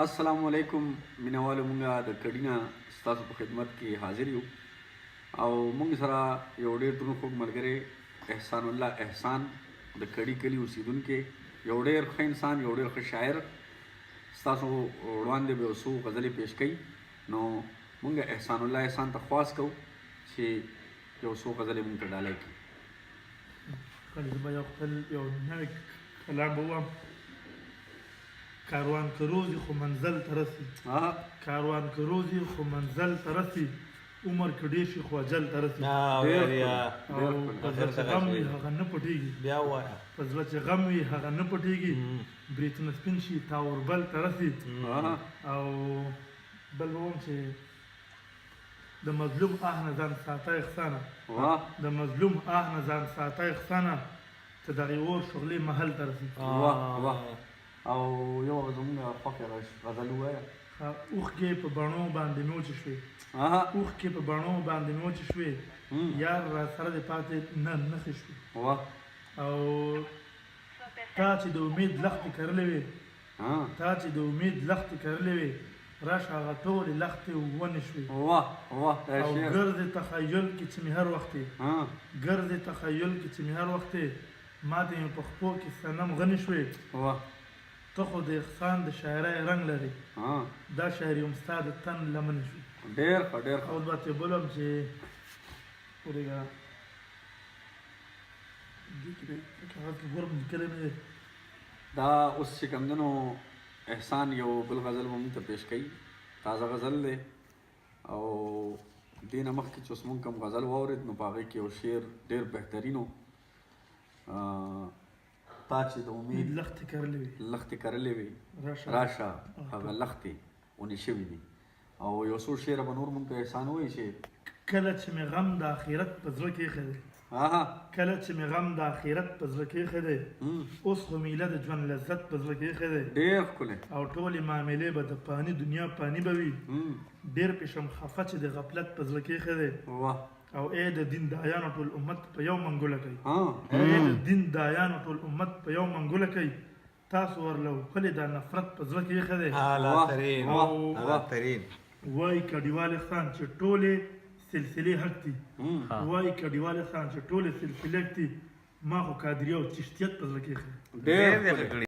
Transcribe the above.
السلام علیکم مینوالو مونږه د کډینا ستاسو په خدمت کې حاضر یو او مونږ سره یو ډېر دروند خوږ ملګری احسان الله احسان د کډي کلي اوسیدونکی یو ډېر ښه انسان یو ډېر ښه شاعر ستاسو وړاندې به یو څو غزلې پیش کوي نو مونږ احسان الله احسان ته خواست کوو چې یو څو غزلې مونږ ته ډالۍ کړي. زه به یو خپل یو نوی کلام به ووایم. کاروان که روزی خو منزل ته رسي، کاروان که روزی خو منزل ته رسي، عمر که ډېر شي خو اجل ته رسي. او په زړه چې غم وي هغه نه پټېږي، په زړه چې غم وي هغه نه پټېږي، بریتونه سپین شي تا اوربل ته رسي. او بل به ووایم چې د مظلوم آه نه ځان ساته احسانه، د مظلوم آه نه ځان ساته احسانه، ته دغې اور شغلې محل ته رسي. او یو زموږ خوښه غزل ووایه. اوښکې په بڼو باندې موچې شوې، اوښکې په بڼو باندې موچې شوې، یار را سره دې پاتې نه نښې شوې. او تا چې د امید لښتې کرلې وې، تا چې د امید لښتې کرلې وې، راشه هغه ټولې لښتې ونې شوې. او ګرد تخیل کې چې مې هر وخت یې، ګرد تخیل کې چې مې هر وخت یې، ما ته مې په خپو کې صنم غنې شوې. ته خو د احسان د شاعرۍ رنګ لري، دا شاعري هم ستا د تن لمنې شوې. ډېر ښه ډېر ښه. او بل ته بل هم چې ورېږه دې کې په کاغذ کې ګورم لیکلی مې دی. دا اوس چې کوم دی نو احسان یو بل غزل به موږ ته پیش کوي، تازه غزل دی. او دې نه مخکې چې اوس موږ کوم غزل واورېد نو په هغې کې یو شعر ډېر بهترین و. تا چې د امید لښتې کرلې وې، راشه هغه لښتې ونې شوي دي. او یو څو شعره به نور مونږ ته احسان ووایي چې کله چې مې غم د آخرت په زړه کې ایښی دی، کله چې مې غم د آخرت په زړه کې ایښی دی، اوس خو میله د ژوند لذت په زړه کې ایښی دی. ډېر ښکلی. او ټولې معاملې به د فاني دنیا فاني به وي، ډېر پېشم خفه چې د غفلت په زړه کې ایښی دی. او ای د دین دایانو ټول امت په یو منګوله کوي، ای د دین دایانو ټول امت په یو منګوله کوي، تاسو ورله وښلې دا نفرت په زړه کې ایښی دی. وایي کډیوال احسان چې ټولې سلسلې حق دي، وایي کډیوال احسان چې ټولې سلسلې حق دي، ما خو قادري او چشتیت په زړه کې ایښی دی.